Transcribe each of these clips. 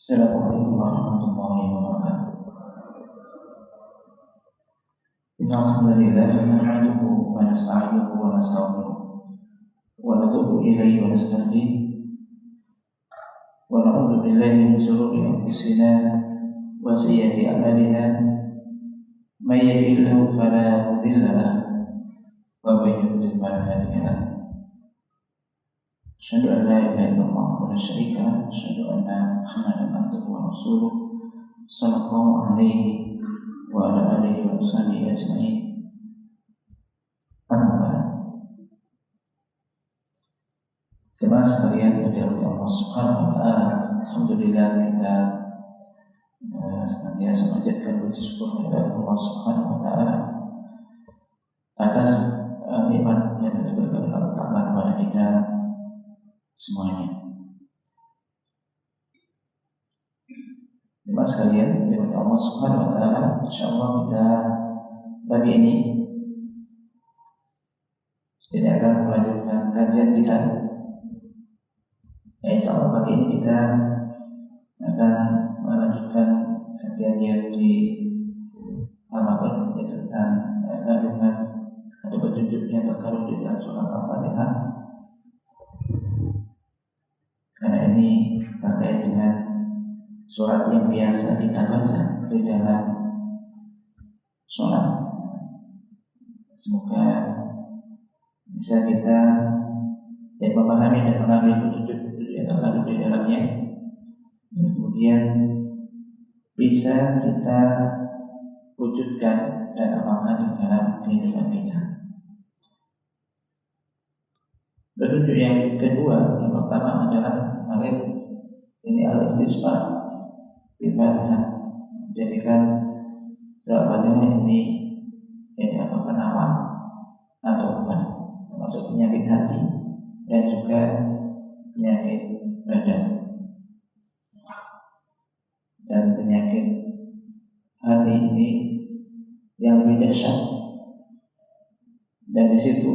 Assalamualaikum warahmatullahi wabarakatuh. Innal hamdalillah nahmaduhu wa nasta'inuhu wa nastaghfiruh wa natubu ilayhi wa nastahdihi wa na'udzu billahi min shururi anfusina wa sayyiati a'malina may yahdihillahu fala mudilla lahu wa may yudlil fala hadiya lahu. Asyhadu an la ilaha illallah wa la syarika lahu wa asyhadu anna Muhammadan abduhu wa rasuluh sallallahu alaihi wa ala alihi wa sahbihi ajma'in. Amma jemaah sekalian yang dirahmati Allah Subhanahu wa taala, alhamdulillah kita senantiasa menjadikan puji syukur kepada Allah Subhanahu wa taala atas nikmat yang diberikan oleh Allah kepada kita semuanya. Jemaah sekalian dirahmati Allah Subhanahu wa taala, insyaallah kita pagi ini akan melanjutkan kajian kita. Insyaallah pagi ini kita akan melanjutkan kajian yang di Ramadan tentang kandungan ada petunjuknya terkandung di dalam surah Al-Fatihah. Karena ini terkait dengan surat yang biasa kita baca di dalam sholat. Semoga bisa kita memahami dan mengambil petunjuk yang terkandung di dalamnya, kemudian bisa kita wujudkan dan amalkan di dalam kehidupan kita. Petunjuk yang kedua, yang pertama adalah ayat ini al-istisqa ibadah, jadikan Al-Fatihah ini penawar atau obat, termasuk penyakit hati dan juga penyakit badan. Dan penyakit hati ini yang lebih dahsyat, dan di situ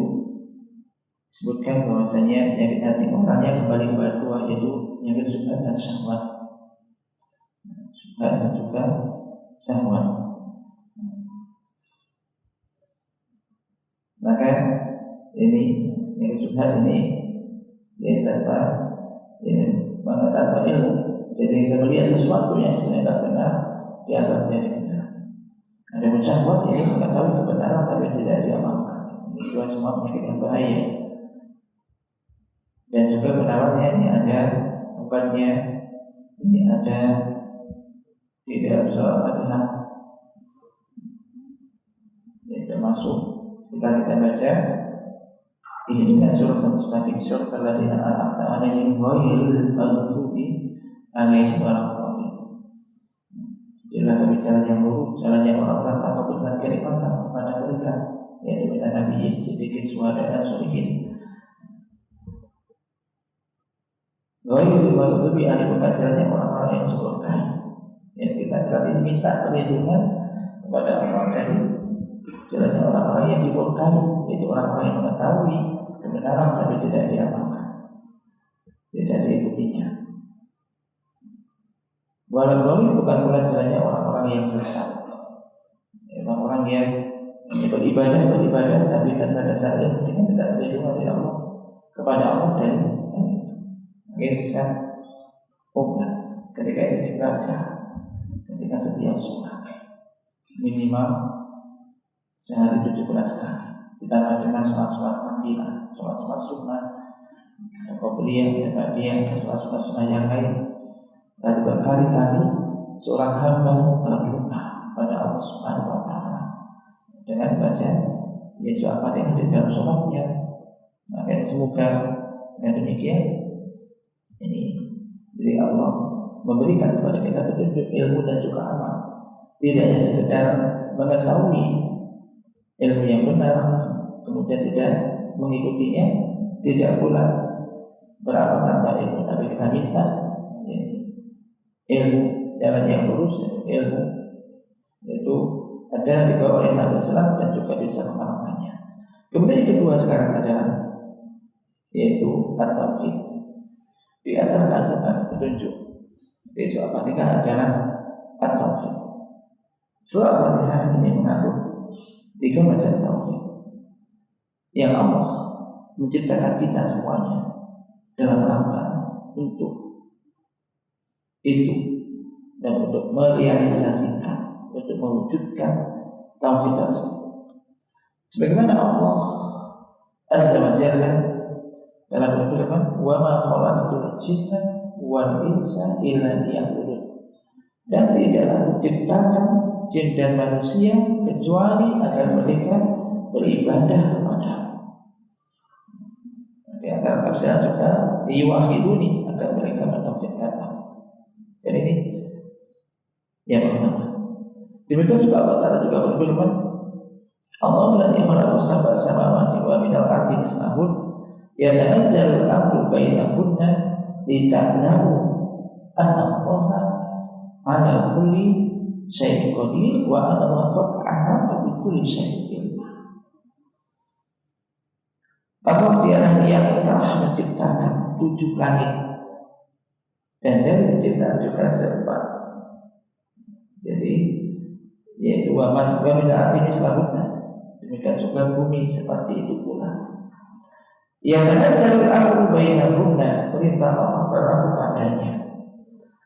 disebutkan bahwasanya penyakit hati orangnya kembali kepada dua, yaitu penyakit syubhat dan syahwat. Syubhat dan juga syahwat. Maka ini penyakit syubhat ini dia tanpa ilmu. Jadi kita melihat sesuatu yang sebenarnya tidak benar, dianggap jadi benar. Ada syahwat ini mengetahui kebenaran tapi tidak diamalkan. Ini dua semua penyakit yang bahaya. Dan juga penawarnya ini ada obatnya, ini ada di dalam surah Al-Fatihah. Ini termasuk jika kita baca ini surah Al-Mustaqim, surah Al-Ladina Al-A'ta alaihim ghairil maghdubi alaihim waladdallin. Inilah kebicaraan yang lurus, jalannya orang-orang tanpa berikan kenikmatan kepada mereka, yaitu kita nabiyin, siddiqin, syuhada dan sholihin. Ghairil maghdubi alaihim, jalannya orang-orang yang diberkahi. Yang kita kali minta perlindungan kepada orang dari jalannya orang-orang yang diberkahi, yaitu orang-orang yang mengetahui kebenaran tapi tidak diamalkan, tidak diikutinya. Waladdallin bukan pula jalannya orang-orang yang sesat, orang-orang yang beribadah tapi tanpa dasarnya tidak minta perlindungan dari Allah kepada Allah dari itu. Mungkin bisa obat ketika itu dibaca, ketika setiap sholat minimal sehari 17 kali, ditambah dengan sholat-sholat nafilah, sholat-sholat sunnah, qobliyah, ba'diyah, sholat-sholat sunnah yang lain. Dan berkali-kali seorang hamba berdoa pada Allah Subhanahu wa taala dengan baca Yesus Al-Fatihah di dalam sholatnya. Maka semoga dengan demikian ini dari Allah memberikan kepada kita petunjuk ilmu dan juga amal. Tidak hanya sekedar mengetahui ilmu yang benar kemudian tidak mengikutinya, tidak pula beramal tanpa ilmu, tapi kita minta ilmu jalan yang lurus, ilmu itu ajaran dibawa oleh Nabi SAW dan juga bisa mengamalkannya. Kemudian yang kedua sekarang adalah yaitu at-tauhid. Di antara kandungan petunjuk Di surah Al-Fatihah adalah at-tauhid. Surah Al-Fatihah ini mengandung 3 macam tauhid yang Allah menciptakan kita semuanya dalam rangka untuk itu dan untuk merealisasikan, untuk mewujudkan tauhid tersebut. Sebagaimana Allah Azza wa Jalla dalam berfirman, "Wa ma khalaqtul jinna wal insa illa liya'budun." Dan tidaklah diciptakan jin dan manusia kecuali agar mereka beribadah kepada. Di antara tafsiran juga yuwahiduni, agar mereka mentauhidkan aku. Dan ini yang pertama. Demikian juga Allah Ta'ala juga berfirman, Allah alladzi khalaqa sab'a samawati wa minal ardi mislahun yatanazzalu al-amru bainahunna lita'lamu anna Allaha 'ala kulli syai'in qadir wa anna Allaha qad ahata bi kulli syai'in. Allah dialah yang telah menciptakan 7 langit dan dari penciptaan juga serba. Jadi yaitu wa minal ardi mislahun. Demikian juga bumi seperti itu pula. Yang tanazzalu al-amru bainahunna, perintah Allah berlaku padanya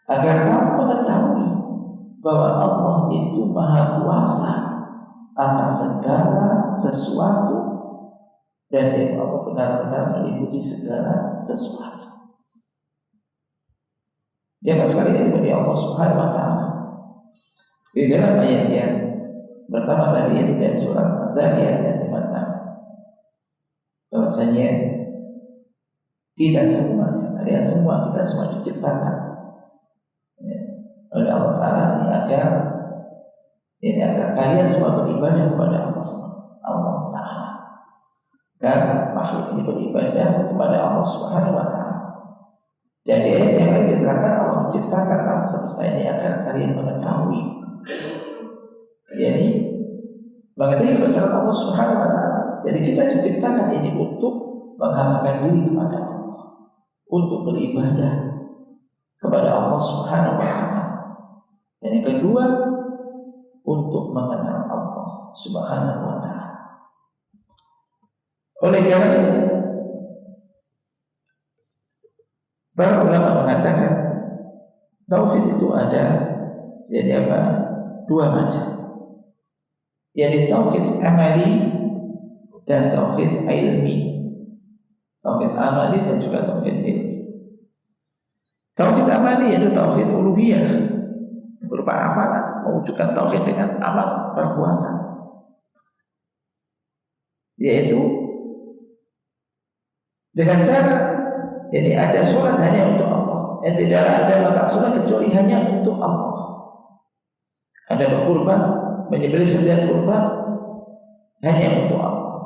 agar kamu mengetahui bahwa Allah itu Maha Kuasa atas segala sesuatu dan Allah benar-benar meliputi segala sesuatu. Jangan sekali ini Allah Subhanahu wa Ta'ala di dalam ayat yang pertama tadi yaitu dari surah Al-Zariyat ayat 56, bahwasanya kita semuanya, kalian semua, kita semua diciptakan oleh Allah Ta'ala agar kalian semua beribadah kepada Allah Ta'ala. Karena makhluk ini beribadah kepada Allah Subhanahu wa Ta'ala. Dan di ayat yang lain diterangkan Allah menciptakan alam semesta ini agar kalian mengetahui. Jadi mengetahui kebesaran Allah Subhanahu wa Ta'ala. Jadi kita diciptakan ini untuk menghambakan diri kepada Allah, untuk beribadah kepada Allah Subhanahu wa Ta'ala. Dan yang kedua, untuk mengenal Allah Subhanahu wa Ta'ala. Oleh karena itu, para ulama mengatakan tauhid itu ada jadi apa? 2 macam. Yaitu tauhid amali dan tauhid ilmi. Tauhid amali dan juga tauhid ilmi. Tauhid amali yaitu tauhid uluhiyah, berupa amalan, mewujudkan tauhid dengan amal perbuatan. Yaitu dengan cara jadi ada sholat hanya untuk Allah, tidak ada maka sholat kecuali hanya untuk Allah. Ada berkurban, menyembelih sembelihan kurban hanya untuk Allah.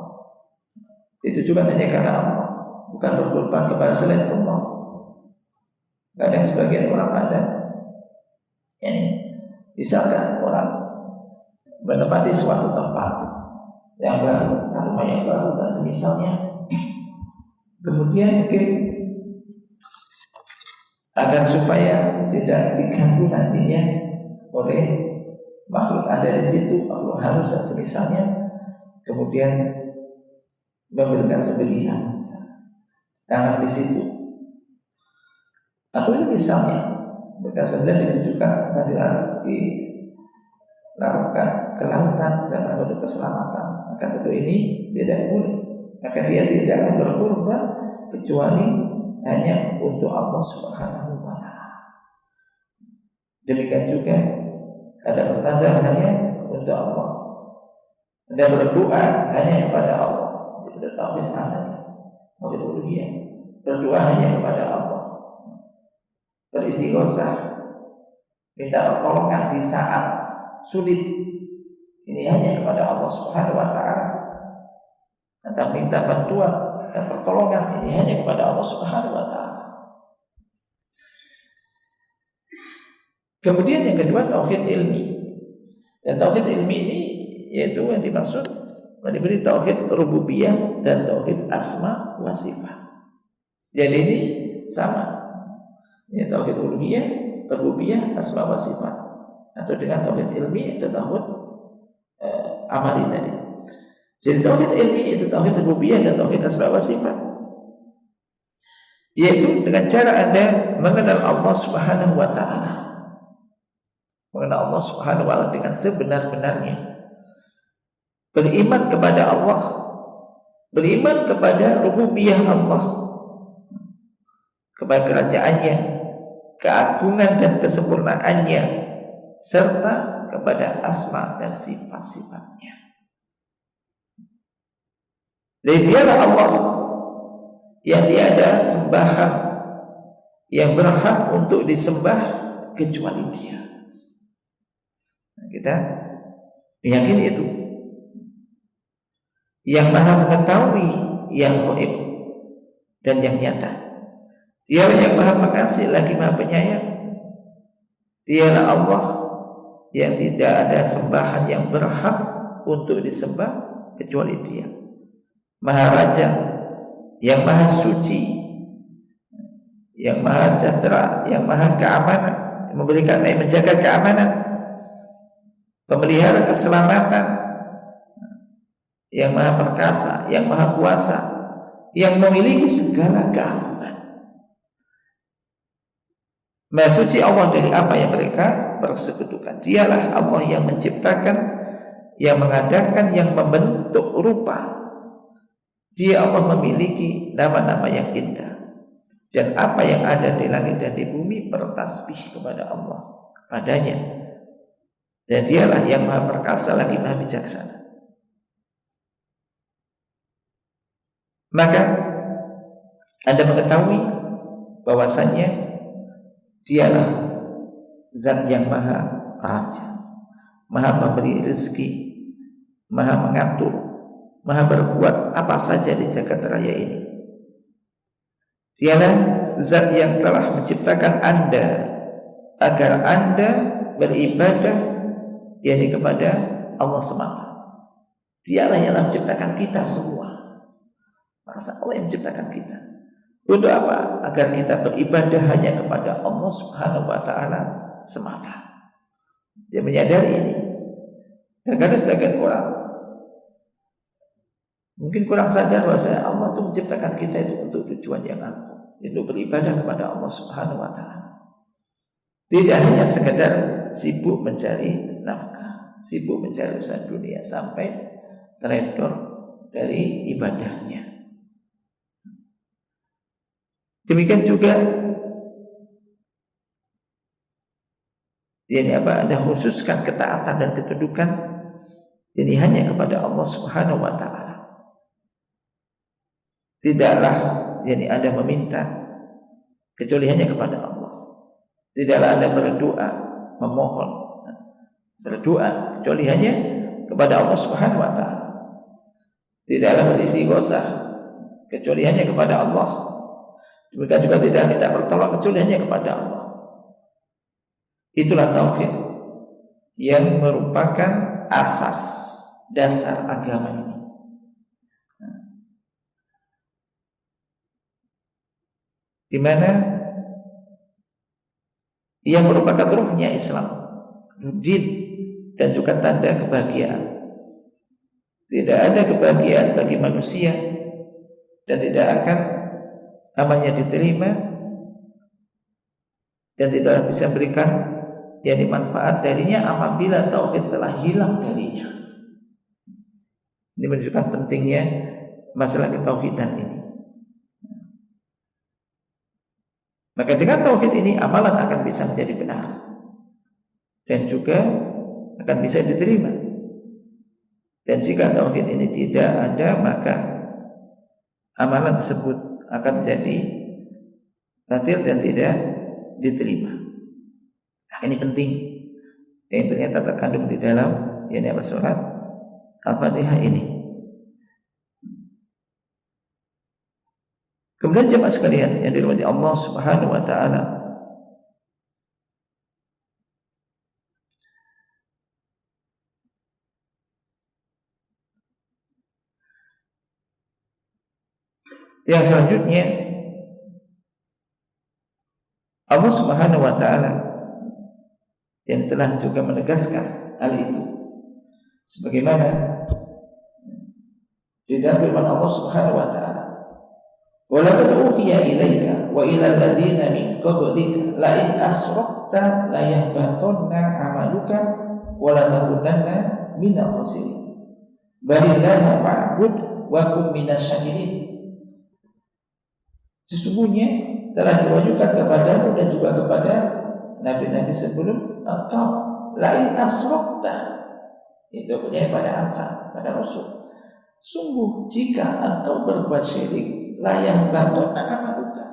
Ditujukan hanya karena Allah, bukan berkurban kepada selain Allah. Kadang sebagian orang ada, yani misalkan orang menempati suatu tempat yang baru, rumah yang baru dan semisalnya, kemudian mungkin agar supaya tidak diganggu nantinya oleh makhluk ada di situ, makhluk halus dan semisalnya, kemudian memberikan sembelihan, tanam di situ, atau misalnya mereka sembelihan ditujukan dilakukan ke lautan dalam bentuk keselamatan, maka tentu ini tidak boleh. Maka dia tidak akan berkorban kecuali hanya untuk Allah Subhanahu wa Ta'ala. Demikian juga ada bernazar hanya untuk Allah, ada berdoa hanya kepada Allah. Itu tauhid amali, tauhid uluhiyah. Berdoa hanya kepada Allah, beristighotsah, minta pertolongan di saat sulit, ini hanya kepada Allah Subhanahu wa Ta'ala. Atau minta bantuan dan pertolongan ini hanya kepada Allah Subhanahu wa Ta'ala. Kemudian yang kedua tauhid ilmi. Dan tauhid ilmi ini yaitu yang dimaksud diberi tauhid rububiyah dan tauhid asma wa sifat. Jadi ini sama. Ini tauhid uluhiyah rububiyah, asma wa sifat, atau dengan tauhid ilmi atau tauhid amali tadi. Jadi tauhid ilmi itu tauhid rububiyah dan tauhid asma wa sifat, yaitu dengan cara Anda mengenal Allah Subhanahu wa taala. Mengenal Allah Subhanahu wa taala dengan sebenar-benarnya. Beriman kepada Allah, beriman kepada rububiyah Allah, kepada kerajaannya, keagungan dan kesempurnaannya, serta kepada asma dan sifat-sifatnya. Jadi dialah Allah yang tiada sembahan yang berhak untuk disembah kecuali Dia. Kita meyakini itu. Yang maha mengetahui yang gaib dan yang nyata. Dialah yang maha pengasih lagi maha penyayang. Dialah Allah yang tidak ada sembahan yang berhak untuk disembah kecuali Dia. Maha Raja, yang maha suci, yang maha sejahtera, yang maha keamanan, memberikan, menjaga keamanan, pemelihara keselamatan, yang maha perkasa, yang maha kuasa, yang memiliki segala keagungan. Maha suci Allah dari apa yang mereka persekutukan. Dialah Allah yang menciptakan, yang mengadakan, yang membentuk rupa. Dia Allah memiliki nama-nama yang indah, dan apa yang ada di langit dan di bumi bertasbih kepada Allah, kepadanya. Dan dialah yang maha perkasa lagi maha bijaksana. Maka Anda mengetahui bahwasannya dialah zat yang maha raja, maha memberi rezeki, maha mengatur, maha berbuat apa saja di jagat raya ini. Dialah zat yang telah menciptakan Anda agar Anda beribadah yakni kepada Allah semata. Dialah yang telah menciptakan kita semua. Masa Allah yang menciptakan kita. Untuk apa? Agar kita beribadah hanya kepada Allah Subhanahu wa taala semata. Dia menyadari ini. Kadang-kadang sebagian orang mungkin kurang sadar bahwa Allah itu menciptakan kita itu untuk tujuan yang agung, untuk beribadah kepada Allah Subhanahu wa taala. Tidak hanya sekedar sibuk mencari nafkah, sibuk mencari usaha dunia sampai teledor dari ibadahnya. Demikian juga ini apa? Anda khususkan ketaatan dan ketundukan ini hanya kepada Allah Subhanahu wa taala. Tidaklah yani Anda meminta kecuali hanya kepada Allah. Tidaklah Anda berdoa, memohon, berdoa kecuali hanya kepada Allah Subhanahu wa taala. Tidaklah beristighotsah kecuali hanya kepada Allah. Demikian juga tidak minta pertolongan kecuali hanya kepada Allah. Itulah tauhid yang merupakan asas dasar agama ini. Di mana yang merupakan ruhnya Islam, din dan juga tanda kebahagiaan. Tidak ada kebahagiaan bagi manusia dan tidak akan amalnya diterima dan tidak bisa berikan yang manfaat darinya apabila tauhid telah hilang darinya. Ini menunjukkan pentingnya masalah ketauhidan ini. Maka dengan tauhid ini amalan akan bisa menjadi benar dan juga akan bisa diterima. Dan jika tauhid ini tidak ada, maka amalan tersebut akan menjadi batil dan tidak diterima. Nah, ini penting. Yang ternyata terkandung di dalam ini apa surat Al-Fatihah ini. Kemudian jemaah sekalian yang dirahmati Allah Subhanahu wa taala, yang selanjutnya Allah Subhanahu wa taala yang telah juga menegaskan hal itu. Sebagaimana di dalam firman Allah Subhanahu wa taala, "Wa laqad uhiya ilaika wa ila alladziina min qablika la in asyrakta la yahbatanna 'amaluka wa la takunanna minal khasirin. Balillaha fa'bud wa kum minasyakirin." Sesungguhnya telah diwahyukan kepadamu dan juga kepada nabi-nabi sebelum engkau, lain asyrakta, itu punya pada angka, pada Rasul. Sungguh jika engkau berbuat syirik, layah batona amaluka,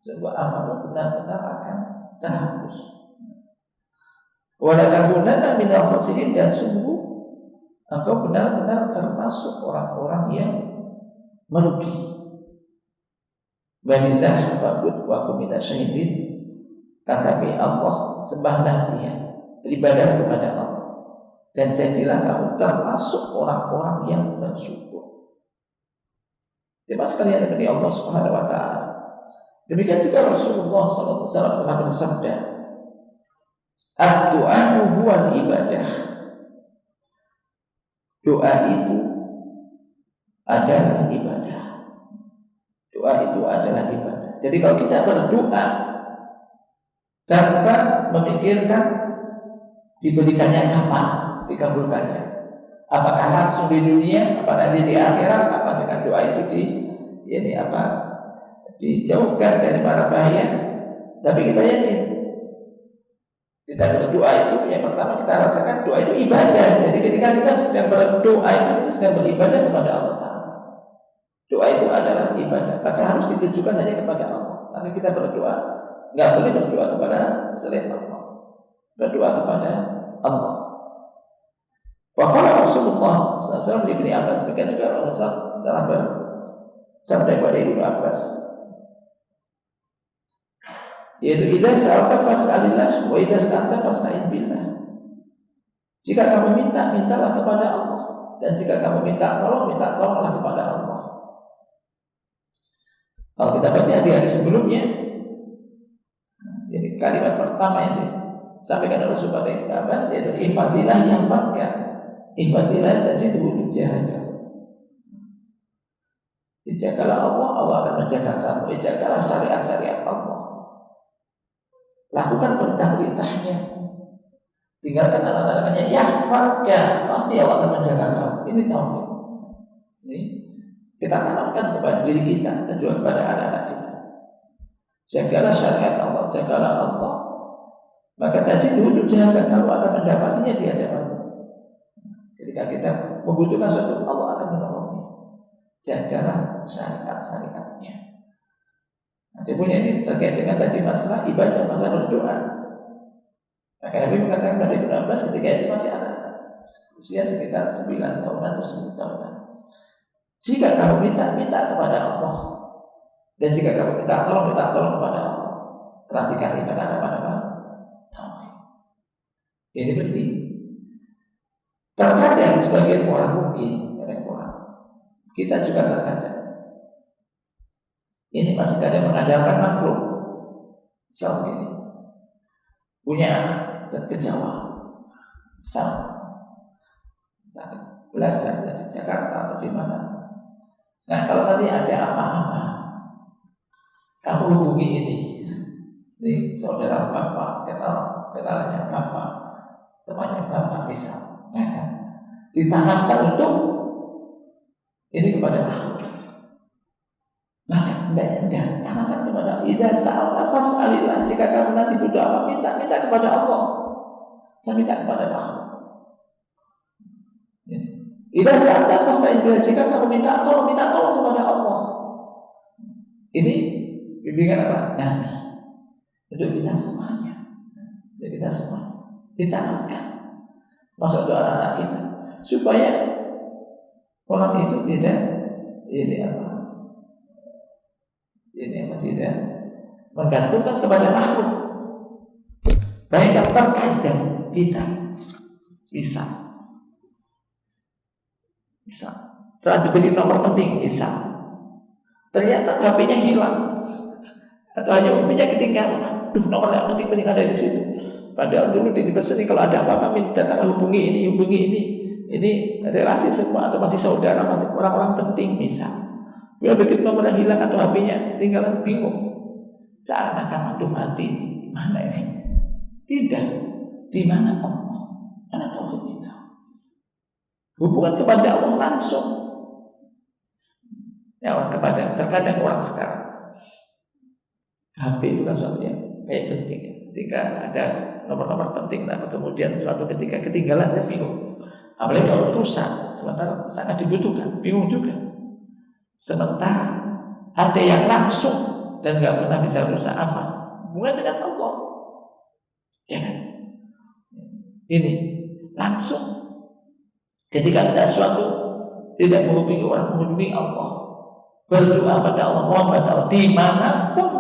sebuah amal benar-benar akan terhapus. Wala takunanna minal khasirin, dan sungguh engkau benar-benar termasuk orang-orang yang merugi. Balillah fa'bud wa kum minasyahidin, tetapi Allah sembahlah Dia, beribadah kepada Allah, dan jadilah kamu termasuk orang-orang yang bersyukur. Jemaah sekalian dari Allah Subhanahu wa taala. Demikian juga Rasulullah sallallahu alaihi wasallam telah bersabda, "Ad-du'a'u huwal ibadah." Doa itu adalah ibadah. Doa itu adalah ibadah. Jadi kalau kita berdoa tanpa memikirkan diberikannya kapan, dikabulkannya, apakah langsung di dunia, apa nanti di akhirat, apa dengan doa itu dijauhkan dari para bahaya. Tapi kita yakin kita berdoa itu, yang pertama kita rasakan doa itu ibadah. Jadi ketika kita sedang berdoa itu, kita sedang beribadah kepada Allah Ta'ala. Doa itu adalah ibadah, maka harus ditujukan hanya kepada Allah. Maka kita berdoa, nggak boleh berdoa kepada selain Allah, berdoa kepada Allah. Waqala Rasulullah SAW di Ibnu Abbas, demikian juga Rasulullah telah bersabda kepada Ibnu Abbas, yaitu idza sa'alta fas'alillah wa idza ista'anta fasta'in billah. Jika kamu minta, mintalah kepada Allah, dan jika kamu minta tolonglah kepada Allah. Kalau kita baca di hari sebelumnya, jadi kalimat pertama yang disampaikan Rasul pada Ibnu Abbas yaitu ifadillah yang empat. Ifadillah tajidu wujud jahadah. Dijagalah Allah, Allah akan menjaga kamu. Dijagalah syariat-syariat Allah. Lakukan perintah-perintahnya. Tinggalkan larangannya. Yahfadka, pasti Allah akan menjaga kamu. Ini tauhid. Ini kita tanamkan kepada diri kita dan juga kepada anak-anak kita. Jagalah syariat Allah, jagalah Allah. Maka tajidu wujud jahadah, kamu akan mendapatinya di hadapan. Ketika kita membutuhkan sesuatu, Allah akan menolongnya. Jagalah syariat-syariatnya. Nanti punya ini terkait dengan tadi masalah ibadah, masalah berdoa. Maka Nabi mengatakan pada Ibnu Abbas ketika itu masih anak, usia sekitar 9 tahunan atau 10 tahunan. Jika kamu minta kepada Allah, dan jika kamu minta tolong kepada Allah. Perhatikan ibadah apa-apa. Ini penting. Terkadang sebagian orang mungkin, kita juga terkadang ini masih kadang mengandalkan makhluk. Misal begini, punya anak dan ke Jawa, belajar dari Jakarta atau di mana. Nah, kalau tadi ada apa-apa, kamu hubungi ini saudara bapak, kenalnya bapak, temannya bapak, bisa. Ya kan? Ditanamkan untuk ini kepada makhluk. Maka enggak tanamkan kepada idza sa'alta fas'alillah. Jika kamu nanti butuh apa, minta kepada Allah. Saya minta kepada makhluk. Idza sa'alta fasta'in billah. Jika kamu minta tolong kepada Allah. Ini bimbingan apa? Nabi. Untuk kita semuanya. Untuk kita semuanya ditanamkan masuk ke anak-anak kita, supaya orang itu tidak tidak menggantungkan kepada makhluk. Baik, terkadang kita bisa telah diberi nomor penting, bisa ternyata HP-nya hilang atau hanya HP-nya ketinggalan. Nomor yang penting ada di situ. Padahal dulu di sini kalau ada apa-apa minta hubungi ini. Ini relasi semua atau masih saudara, masih orang-orang penting bisa. Bila begitu nomor hilang atau HP-nya ketinggalan, bingung. Seakan-akan aduh mati, mana ini? Tidak. Di mana Allah? Mana tauhid kita? Hubungan kepada Allah langsung. Ya, orang kepada terkadang orang sekarang HP itu kan suatu yang kayak penting. Ketika ada nomor-nomor penting, nah kemudian suatu ketika ketinggalan, dia bingung. Apalagi kalau rusak, sementara sangat dibutuhkan, bingung juga. Sementara ada yang langsung dan nggak pernah bisa rusak apa? Hubungan dengan Allah, ya kan? Ini langsung. Ketika ada sesuatu tidak menghubungi orang, menghubungi Allah, berdoa pada Allah, mohon pada Allah, dimanapun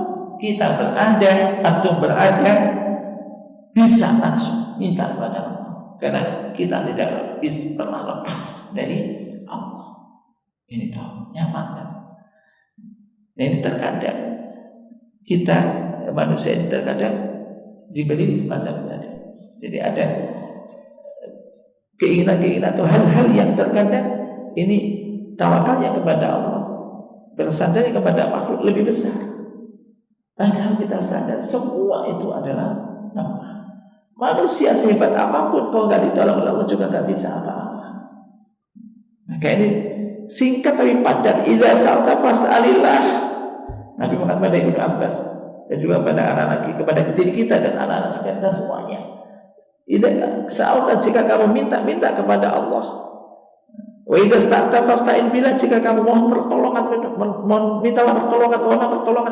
kita berada atau berada, bisa langsung minta kepada Allah. Karena kita tidak bisa pernah lepas dari Allah. Ini tahu, nyaman kan? Ini terkadang kita manusia ini terkadang diberi semacam tadi. Jadi ada keinginan-keinginan atau hal-hal yang terkadang ini tawakalnya kepada Allah, bersandarnya kepada makhluk lebih besar. Padahal kita sadar semua itu adalah lemah. Manusia sehebat apapun kalau nggak ditolong oleh Allah juga nggak bisa apa-apa. Maka ini singkat tapi padat. Idza sa'alta fas'alillah. Nabi Muhammad pada Ibnu Abbas dan juga pada anak-anak kepada diri kita dan anak-anak kita semuanya. Idza sa'alta, jika kamu minta kepada Allah. Wa idza sta'ta fasta'in billah, jika kamu mohon pertolongan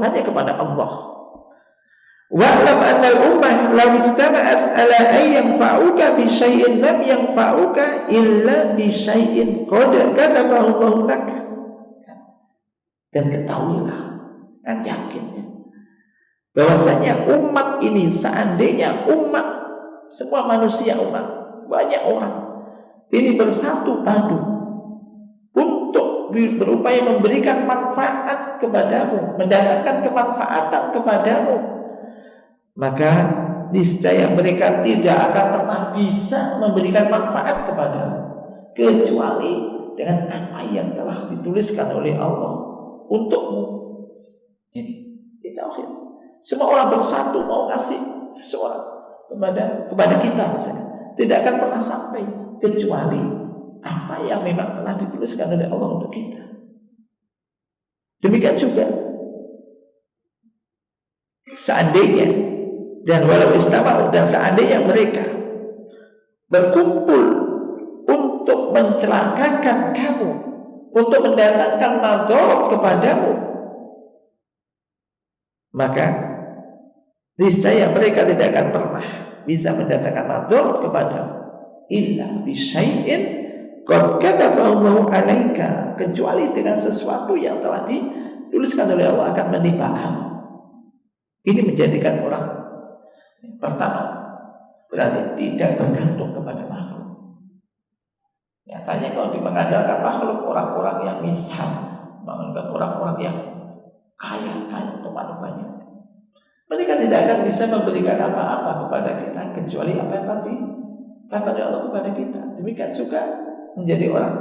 hanya kepada Allah. Wa'lam anna al-ummah law istama'at ala an yanfa'uka bi syai'in lam yanfa'uka illa bi syai'in qad katabahu Allah lak. Dan ketahuilah dan yakin bahwasanya umat ini, seandainya umat, semua manusia umat, banyak orang ini bersatu padu untuk berupaya memberikan manfaat kepadamu, mendatangkan kemanfaatan kepadamu, maka niscaya mereka tidak akan pernah bisa memberikan manfaat kepadamu kecuali dengan apa yang telah dituliskan oleh Allah untukmu. Ini tauhid. Semua orang bersatu mau kasih seseorang kepada kita misalnya, tidak akan pernah sampai kecuali apa yang memang telah dituliskan oleh Allah untuk kita. Demikian juga seandainya dan walau istama'u, dan seandainya mereka berkumpul untuk mencelakakan kamu, untuk mendatangkan madarat kepadamu, maka niscaya mereka tidak akan pernah bisa mendatangkan madarat kepadamu illa bisyai'in qad katabahu Allahu 'alaika, kecuali dengan sesuatu yang telah dituliskan oleh Allah akan menimpa kamu. Ini menjadikan orang pertama berarti tidak bergantung kepada makhluk. Nyatanya kalau mengandalkan makhluk, orang-orang yang misal, mengandalkan orang-orang yang kaya teman-temannya, mereka tidak akan bisa memberikan apa-apa kepada kita kecuali apa yang tadi kata Allah kepada kita. Demikian juga menjadi orang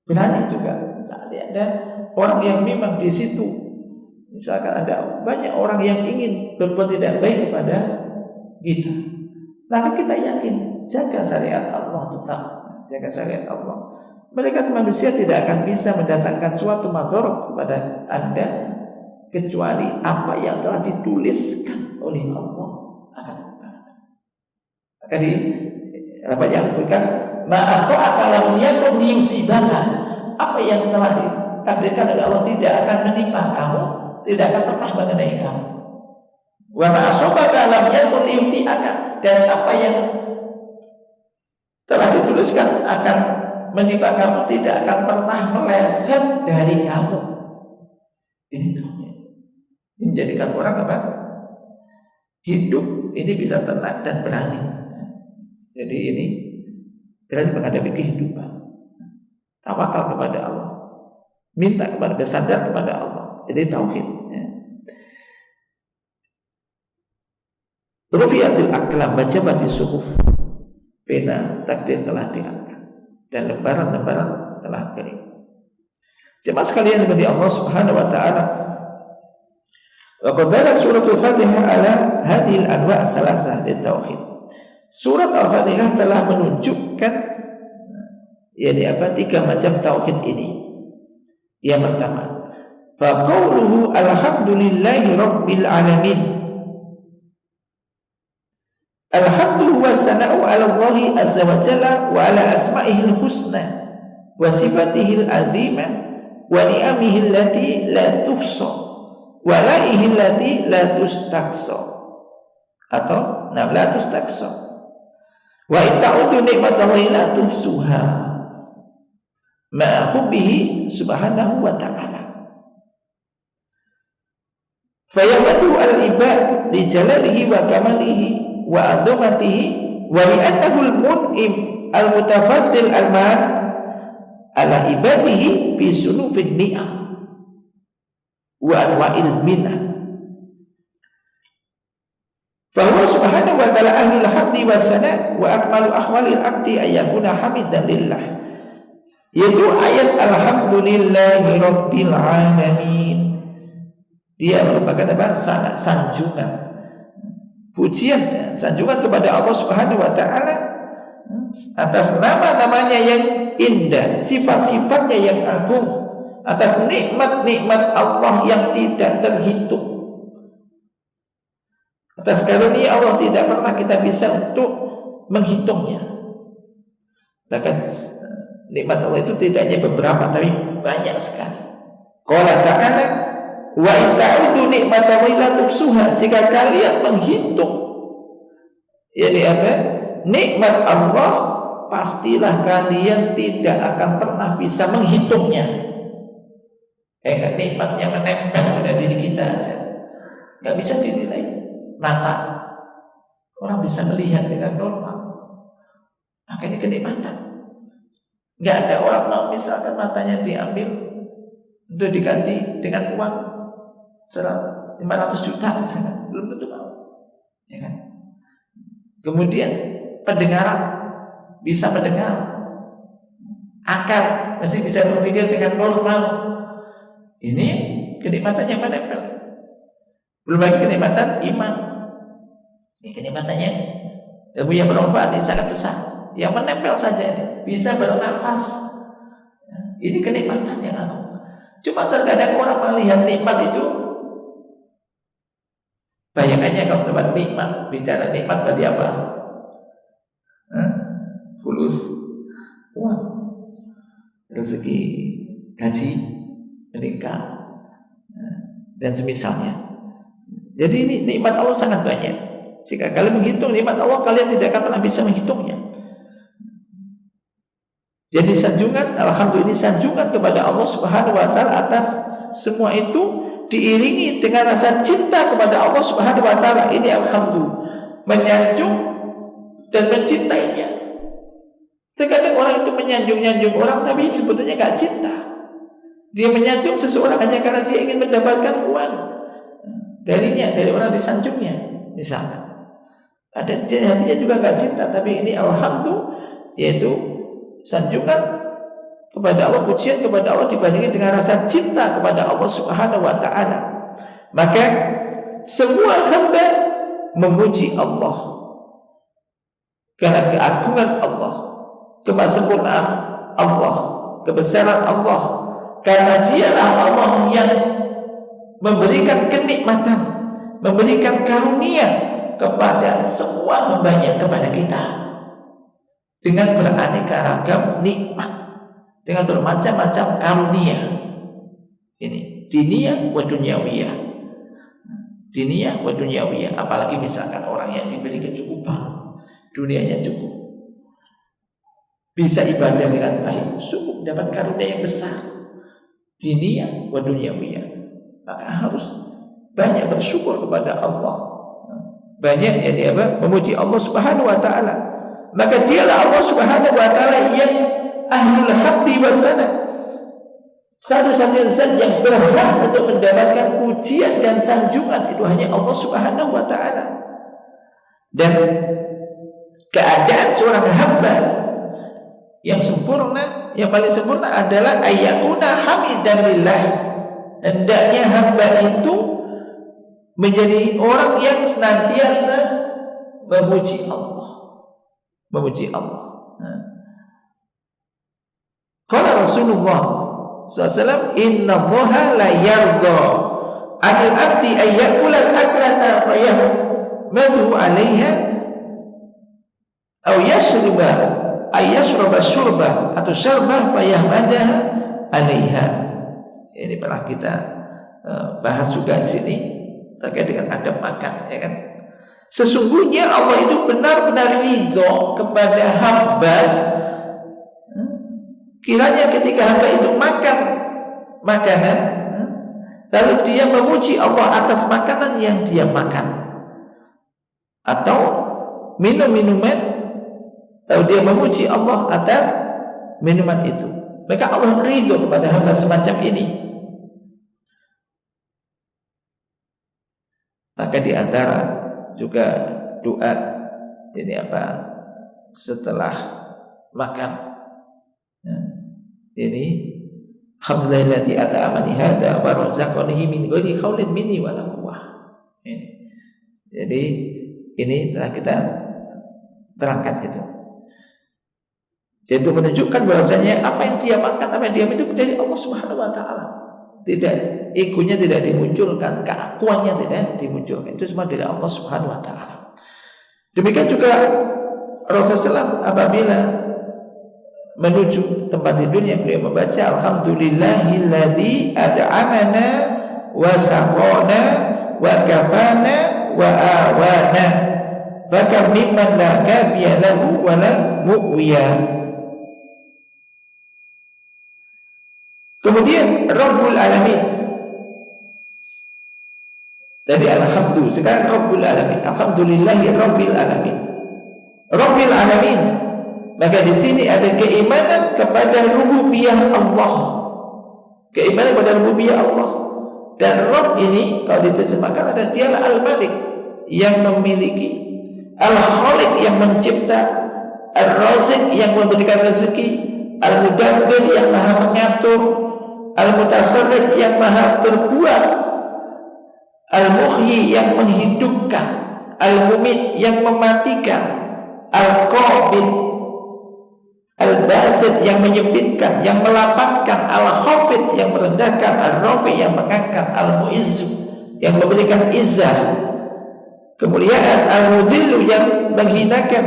berani juga. Saat ada orang yang memang di situ, misalkan ada banyak orang yang ingin berbuat tidak baik kepada kita, maka kita yakin jaga syariat Allah, tetap jaga syariat Allah. Mereka manusia tidak akan bisa mendatangkan suatu madarat kepada Anda kecuali apa yang telah dituliskan oleh Allah akan kepada. Maka di apa yang disebutkan ma'ata'aka lam yakun liyusibaka, apa yang telah ditakdirkan oleh Allah tidak akan menimpa kamu, tidak akan pernah mengenai kamu. Wa ma'asabaka lam yakun liyuti'aka, dan apa yang telah dituliskan akan menimpa kamu tidak akan pernah meleset dari kamu. Ini menjadikan orang apa? Hidup ini bisa tenang dan berani. Jadi ini berani menghadapi kehidupan. Tawakal kepada Allah, minta kepada, bersandar kepada Allah. Jadi tauhid. Rufiatil aqlam wajabatis suhuf, pena takdir telah diangkat dan lembaran-lembaran telah kering. Jemaah sekalian seperti Allah Subhanahu wa taala, wa qad suratul Fatihah ala hadhihi al-anwa' salasah litauhid. Surat Al-Fatihah telah menunjukkan tiga macam tauhid ini. Yang pertama, fa qauluhu alhamdulillahi rabbil alamin. Alhamdu wa sana'u ala Allahi azza wa jalla wa ala asma'ihil husna wa sifatihil azimah wa ni'amihil lati la tuhsa wa la'ihil lati la tustaqsa, atau la tustaqsa, wa ta'udu ni'matallahi la tuhsuha ma'a hubbihi subhanahu wa ta'ala. Fayamadu al-ibad li jalalihi wa kamalihi wa azamatihi wa li'annahu al-mun'im al-mutafaddil al-man ala ibadihi bi sunufin ni'am wa anwa'il minan. Fahuwa subhanahu wa ta'ala ahlul hamdi wa sana' wa akmalu ahwalil abdi ayyakuna hamidan lillah. Yaitu ayat alhamdulillahi rabbil alamin. Dia merupakan sanjungan, pujian, sanjungan kepada Allah Subhanahu wa taala atas nama-namanya yang indah, sifat-sifatnya yang agung, atas nikmat-nikmat Allah yang tidak terhitung, atas karunia Allah tidak pernah kita bisa untuk menghitungnya. Bahkan nikmat Allah itu tidak hanya beberapa, tapi banyak sekali. Qala ta'ala wa in ta'udu ni'matallahi la tuhsuha. Jika kalian menghitung nikmat Allah, pastilah kalian tidak akan pernah bisa menghitungnya. Nikmat yang menempel pada diri kita aja nggak bisa dinilai. Mata orang bisa melihat dengan normal, maka ini kenikmatan. Nggak ada orang mau misalkan matanya diambil untuk diganti dengan uang 500 juta misalkan, belum tentu mau, ya kan? Kemudian pendengaran, bisa mendengar, akal masih bisa berpikir dengan normal. Ini kenikmatan yang menempel. Belum lagi kenikmatan iman. Ini kenikmatannya ilmu yang bermanfaat ini sangat besar, yang menempel saja ini, bisa bernafas. Ini kenikmatan yang agung. Cuma terkadang orang melihat nikmat itu, bayangannya kalau dapat nikmat, bicara nikmat berarti apa? Fulus, uang, rezeki, gaji meningkat, dan semisalnya. Jadi ini nikmat Allah sangat banyak. Jika kalian menghitung nikmat Allah, kalian tidak akan pernah bisa menghitungnya. Jadi sanjungan, alhamdulillah, ini sanjungan kepada Allah Subhanahu wa taala atas semua itu, diiringi dengan rasa cinta kepada Allah Subhanahu wa taala. Ini alhamdulillah, menyanjung dan mencintainya. Terkadang orang itu menyanjung-nyanjung orang, tapi sebetulnya gak cinta. Dia menyanjung seseorang hanya karena dia ingin mendapatkan uang darinya, dari orang disanjungnya, misalnya. Ada hatinya juga gak cinta, tapi ini alhamdulillah, yaitu sanjungan kepada Allah, pujian kepada Allah dibandingkan dengan rasa cinta kepada Allah Subhanahu wa taala. Maka semua hamba memuji Allah karena keagungan Allah, kemasempurnaan Allah, kebesaran Allah, karena dialah Allah yang memberikan kenikmatan, memberikan karunia kepada semua hambanya, kepada kita, dengan beraneka ragam nikmat, dengan bermacam-macam karunia. Ini diniyah wa dunyawiyah, diniyah wa dunyawiyah. Apalagi misalkan orang yang diberi kecukupan, dunianya cukup, bisa ibadah dengan baik, cukup dapat karunia yang besar, diniyah wa dunyawiyah, maka harus banyak bersyukur kepada Allah, banyak memuji Allah Subhanahu wa taala. Maka dialah Allah Subhanahu wa taala yang ahlul hamdi wasana, satu-satunya zat yang berhak untuk mendapatkan pujian dan sanjungan itu hanya Allah Subhanahu wa taala. Dan keadaan seorang hamba yang sempurna, yang paling sempurna adalah ayyakuna hamidan lillah. Hendaknya hamba itu menjadi orang yang senantiasa memuji Allah. Memuji Allah. Qala Rasulullah SAW, inna Allaha la yarda 'anil 'abdi an ya'kula al-aklata fayahmadu 'alaiha aw yashraba syurba atau syarba fayahmadaha 'alaiha. Ini pernah kita bahas juga di sini terkait dengan adab makan, ya kan? Sesungguhnya Allah itu benar-benar ridho kepada hamba kiranya ketika hamba itu makan makanan, lalu dia memuji Allah atas makanan yang dia makan, atau minum minuman, lalu dia memuji Allah atas minuman itu, maka Allah ridho kepada hamba semacam ini. Maka di antara juga doa ini setelah makan, ini alhamdulillahilladzi at'amani hadza wa razaqani min ghairi haulin minni wa la quwwah. Jadi ini telah kita terangkan itu. Jadi menunjukkan bahwasanya apa yang dia makan, apa yang dia minum dari Allah Subhanahu wa taala. Tidak, egonya tidak dimunculkan, keakuannya tidak dimunculkan. Itu semua dari Allah Subhanahu wa taala. Demikian juga Rasulullah apabila menuju tempat tidurnya beliau membaca alhamdulillahilladzi at'amana wa saqana wa kafana wa awana fakam mimman la kafiya lahu wa la mu'wiya. Kemudian Rabbul Alamin. Tadi alhamdulillah, sekarang Rabbul Alamin. Alhamdulillahi Rabbil Alamin. Rabbil Alamin. Maka di sini ada keimanan kepada rububiyah Allah. Keimanan kepada rububiyah Allah. Dan Rabb ini kalau diterjemahkan ada dialah Al-Malik yang memiliki, Al-Khaliq yang mencipta, Ar-Raziq yang memberikan rezeki, Al-Mudabbir yang maha mengatur, Al-Mutasarrif yang maha berbuat, Al-Muhyi yang menghidupkan, Al-Mumit yang mematikan, Al-Qabid, Al-Basit yang menyempitkan, yang melapangkan, Al-Khafid yang merendahkan, Al-Rafi yang mengangkat, Al-Mu'izzu yang memberikan izzah, kemuliaan, Al-Mudillu yang menghinakan,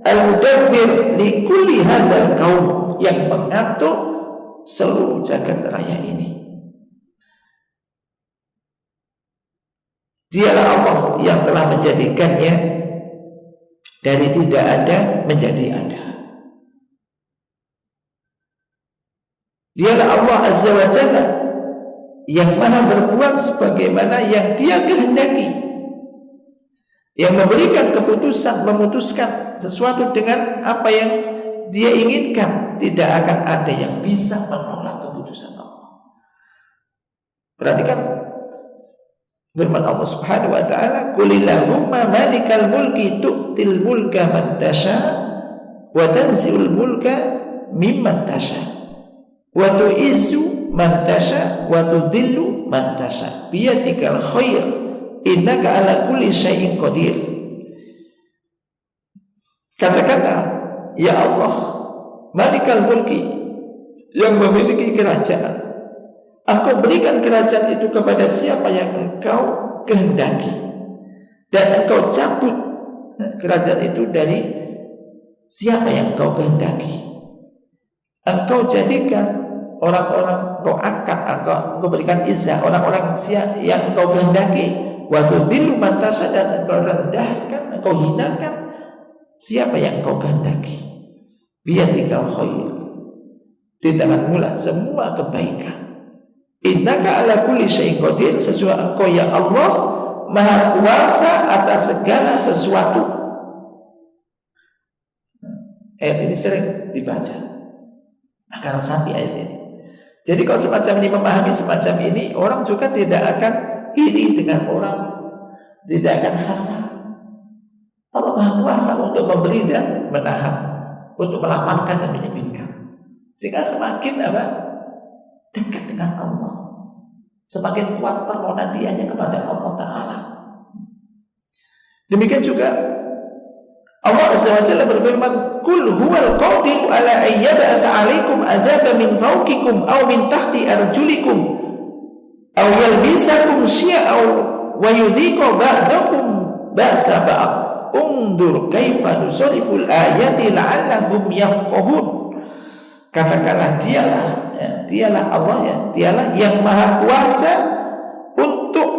Al-Mudabbir li kulli hadzal qaum yang mengatur seluruh jagat raya ini. Dialah Allah yang telah menjadikannya dari tidak ada menjadi ada. Dialah Allah Azza wa Jalla yang maha berbuat sebagaimana yang dia kehendaki, yang memberikan keputusan, memutuskan sesuatu dengan apa yang dia inginkan. Tidak akan ada yang bisa menolak keputusan Allah. Perhatikan firman Allah Subhanahu wa taala, "Qulillahumma malikal mulki tu'til mulka man tasha wa tanzi'ul mulka mimman tasha wa tu'izzu man tasha wa tudillu man tasha biyadikal khair innaka ala kulli syai'in qadir." Katakanlah, ya Allah, Malikal Mulki, yang memiliki kerajaan, Engkau berikan kerajaan itu kepada siapa yang Engkau kehendaki, dan Engkau cabut kerajaan itu dari siapa yang Engkau kehendaki. Engkau jadikan orang-orang, Engkau angkat, Engkau berikan izzah orang-orang yang Engkau kehendaki. Waktu dilu mantasa, dan Engkau rendahkan, Engkau hinakan siapa yang Engkau kehendaki. Biyadikal khair, di tanganmu lah semua kebaikan. Innaka ala kulli syai'in qadir, sesungguhnya Engkau ya Allah maha kuasa atas segala sesuatu. Ayat ini sering dibaca, akan sampai ayat ini. Jadi kalau semacam ini, memahami semacam ini, orang juga tidak akan iri dengan orang, tidak akan hasad. Allah Maha Kuasa untuk memberi dan menahan, untuk melapangkan dan menyempitkan. Sehingga semakin dekat dengan Allah, semakin kuat permohonan dia hanya kepada Allah Ta'ala. Demikian juga Allah Azza wa Jalla berfirman, "Qul huwal qadiru ala an yab'atsa 'alaikum adzaban min fawqikum aw min tahti arjulikum aw yalbisakum syi'an wa yudhiqa ba'dakum ba'sa ba'd. Undur kaifa nusarriful ayati la'allahum yafqahun." Katakanlah dialah Allah dialah yang maha kuasa untuk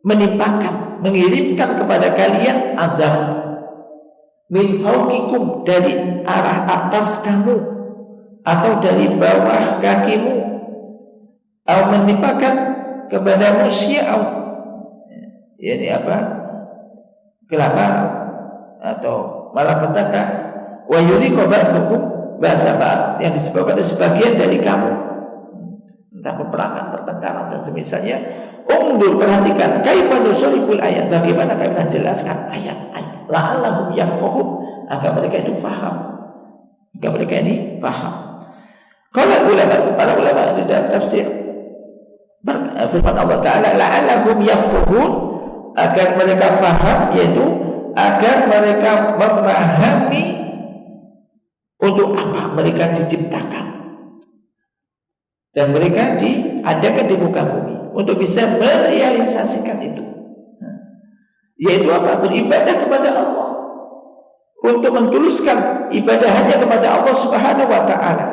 menimpakan, mengirimkan kepada kalian azab min fawqikum, dari arah atas kamu atau dari bawah kakimu, atau menimpakan kepada syi'au, kelaparan atau malapetaka, wa yudhiqa ba'dakum bahasa ba'd, yang disebabkan oleh sebagian dari kamu, entah peperangan, pertengkaran dan semisalnya. Undur, perhatikan, kaifa nusarriful ayat, bagaimana kami menjelaskan ayat-ayat, la'allahum yafqahun, agar mereka itu faham, agar mereka ini faham. Kalau para ulama di dalam tafsir firman Allah Ta'ala, la'allahum yafqahun, agar mereka faham, yaitu agar mereka memahami untuk apa mereka diciptakan dan mereka diadakan di muka bumi, untuk bisa merealisasikan itu, yaitu beribadah kepada Allah, untuk mentuluskan ibadah hanya kepada Allah Subhanahu wa Ta'ala.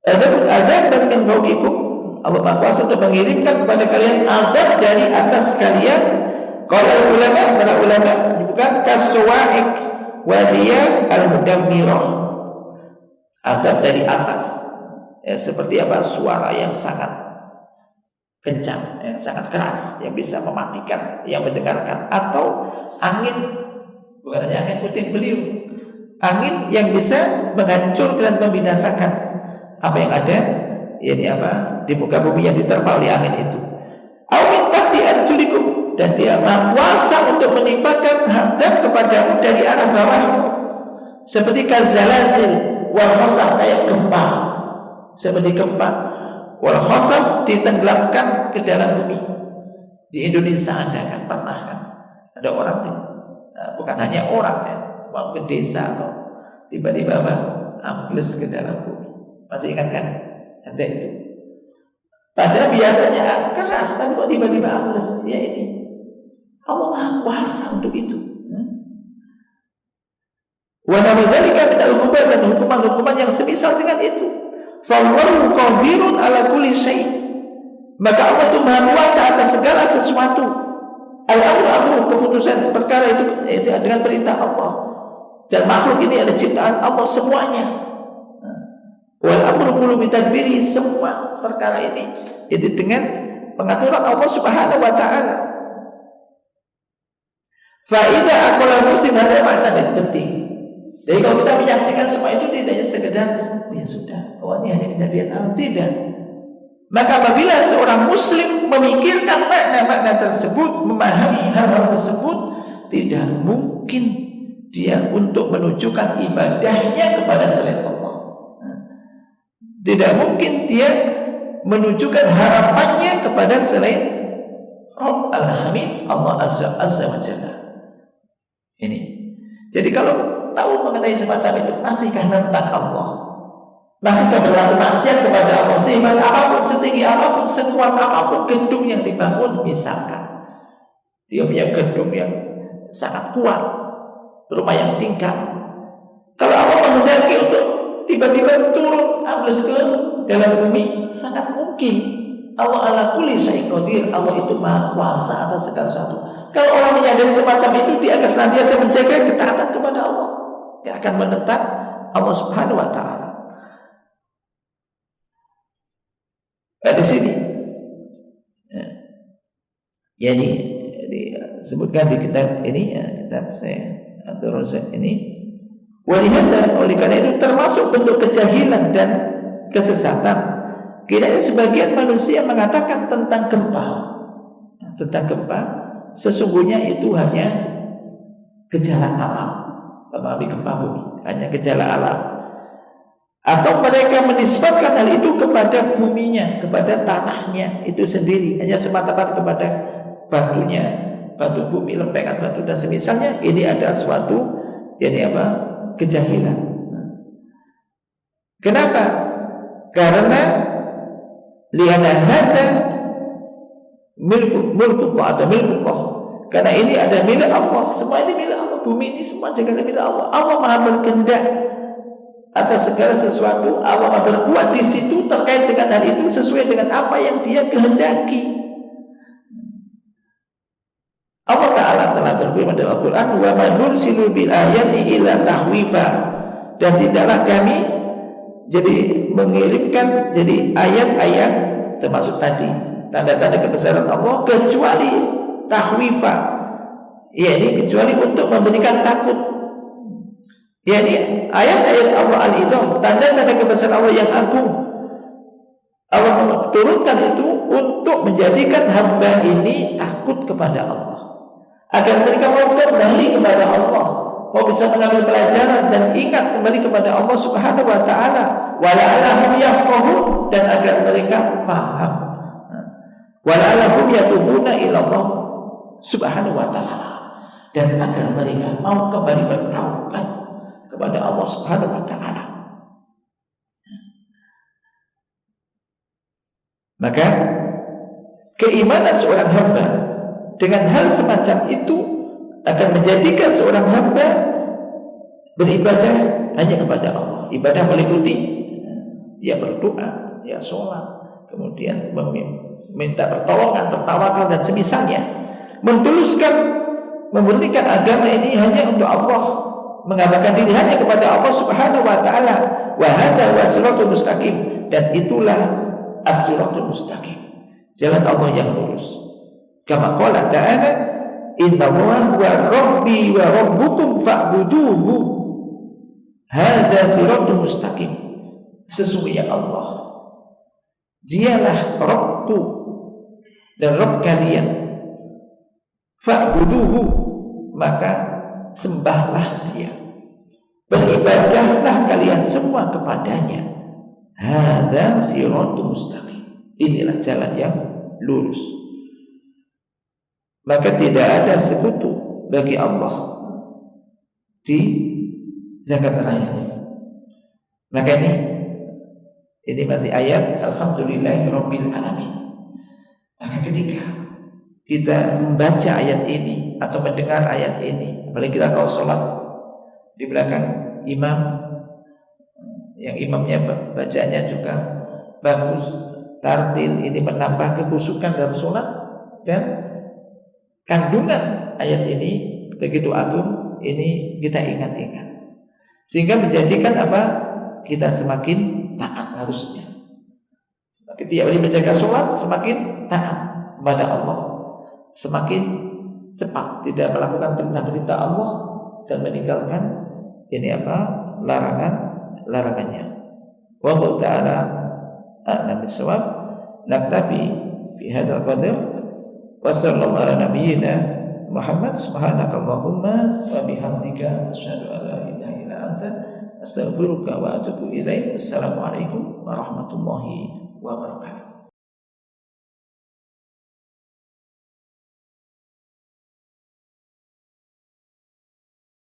Adapun azab dan min fawqikum, Allah Maha Kuasa untuk mengirimkan kepada kalian azab dari atas kalian. Para ulama bukan kaswaik wadiyah al-mudammirah, azab dari atas, seperti suara yang sangat kencang, yang sangat keras, yang bisa mematikan yang mendengarkan, atau angin, bukan hanya angin puting beliung, angin yang bisa menghancurkan dan membinasakan apa yang ada di muka bumi yang diterpa oleh angin itu. Au min tahti arjulikum, dan dia maha kuasa untuk menimpakan azab kepadamu dari arah bawahmu, seperti kazalazil wal khasaf, kayak gempa, seperti gempa wal khasaf, ditenggelamkan ke dalam bumi. Di Indonesia ada pernah ada orang, bukan hanya orang mau ke desa atau tiba-tiba ambles ke dalam bumi. Masih ingat kan? Ada itu. Padahal biasanya keras, tapi kok tiba-tiba ambles? Ya ini Allah Maha Kuasa untuk itu. Wa nadzalika min al-hukuman, dan hukuman-hukuman yang semisal dengan itu. Fallahu qadirun ala kulli syai'. Maka Allah itu Maha Kuasa atas segala sesuatu. Al-amru, keputusan perkara itu dengan perintah Allah. Dan makhluk ini ada ciptaan Allah semuanya. Wal amru kullu bi tadbiri, semua perkara ini itu dengan pengaturan Allah Subhanahu wa Ta'ala. Faida aqala muslim, ada makna yang penting. Jadi kalau kita menyaksikan semua itu tidak hanya sekedar ya sudah, ini hanya kejadian alam, tidak. Maka apabila seorang muslim memikirkan makna-makna tersebut, memahami hal-hal tersebut, tidak mungkin dia untuk menunjukkan ibadahnya kepada selain Allah. Tidak mungkin dia menunjukkan harapannya kepada selain Rabb al-Hamid, Allah Azza wa Jalla. Ini. Jadi kalau tahu mengenai semacam itu, masihkah nentang Allah? Masihkah berlaku maksiat kepada Allah? Sehingga apapun, setinggi apapun, sekuat apapun gedung yang dibangun, misalkan dia punya gedung yang sangat kuat, rumah yang tingkat, kalau Allah menghendaki untuk tiba-tiba turun ambles ke dalam bumi, sangat mungkin. Allah ala kulli syai'in qadir, Allah itu Maha Kuasa atas segala sesuatu. Kalau orang menyadari semacam itu, dia akan senantiasa menjaga ketaatan kepada Allah, dia akan menentang Allah Subhanahu wa Ta'ala. Di sini jadi disebutkan di kitab ini, kitab saya Abdul Razak ini, oleh karena itu termasuk bentuk kejahilan dan kesesatan. Kiranya sebagian manusia mengatakan tentang gempa, sesungguhnya itu hanya gejala alam, memahami gempa bumi hanya gejala alam. Atau mereka menisbatkan hal itu kepada buminya, kepada tanahnya itu sendiri, hanya semata-mata kepada batunya, batu bumi, lempengan batu dan semisalnya. Ini adalah suatu kejahilan. Kenapa? Karena liana hada mulkullah atau milkullah. Karena ini ada milik Allah, semua ini milik Allah, bumi ini semua juga milik Allah. Allah Maha berkehendak atas segala sesuatu, Allah Maha berbuat di situ terkait dengan hal itu sesuai dengan apa yang Dia kehendaki. Allah Ta'ala telah berfirman dalam Al-Quran, wa ma nursilu bil ayati illa tahwifa, dan tidaklah kami jadi mengirimkan jadi ayat-ayat termasuk tadi tanda-tanda kebesaran Allah kecuali tahwifa, yakni kecuali untuk memberikan takut. yakni ayat-ayat Allah al-idham, tanda-tanda kebesaran Allah yang agung, Allah turunkan itu untuk menjadikan hamba ini takut kepada Allah, agar mereka mau kembali kepada Allah, mau bisa mengambil pelajaran dan ingat kembali kepada Allah Subhanahu wa taala, wala'allahum yafqahun, dan agar mereka faham, wala'allahum yatubuna ila Allah Subhanahu wa taala, dan agar mereka mau kembali bertaubat kepada Allah Subhanahu wa taala. Maka keimanan seorang hamba dengan hal semacam itu akan menjadikan seorang hamba beribadah hanya kepada Allah. Ibadah meliputi dia berdoa, dia sholat, kemudian meminta pertolongan, bertawakal dan semisalnya. Mentuluskan, memurnikan agama ini hanya untuk Allah, mengabaikan diri hanya kepada Allah Subhanahu wa taala. Wa hadza huwa siratul mustaqim, dan itulah as-siratul mustaqim, jalan Allah yang lurus. Kama qala ta'ala, innallaha huwa rabbi wa rabbukum fa'buduhu hadza siratul mustaqim. Sesungguhnya Allah, Dialah Rabbku dan Rabb kalian. Fa'buduhu, maka sembahlah Dia, beribadahlah kalian semua kepadanya. Hadza siratul mustaqim, inilah jalan yang lurus. Maka tidak ada sekutu bagi Allah di zakat raya. Maka ini masih ayat Alhamdulillahirabbil alamin. Maka ketika kita membaca ayat ini atau mendengar ayat ini, apalagi kita kalau sholat di belakang imam, yang imamnya bacanya juga bagus, tartil, ini menambah kekhusyukan dalam sholat, dan kandungan ayat ini begitu agung, ini kita ingat-ingat, sehingga menjadikan apa? Kita semakin taat harusnya. Semakin tiap hari menjaga sholat, semakin taat kepada Allah, semakin cepat tidak melakukan perintah-perintah Allah dan meninggalkan larangannya. Wallahu ta'ala a'lam bissawab. Naktafi fi hadzal qadar. Wa sallallahu ala nabiyyina Muhammad. Subhanakallahumma wa bihamdika asyhadu an la ilaha illa anta astaghfiruka wa atubu ilaik. Assalamualaikum warahmatullahi wabarakatuh.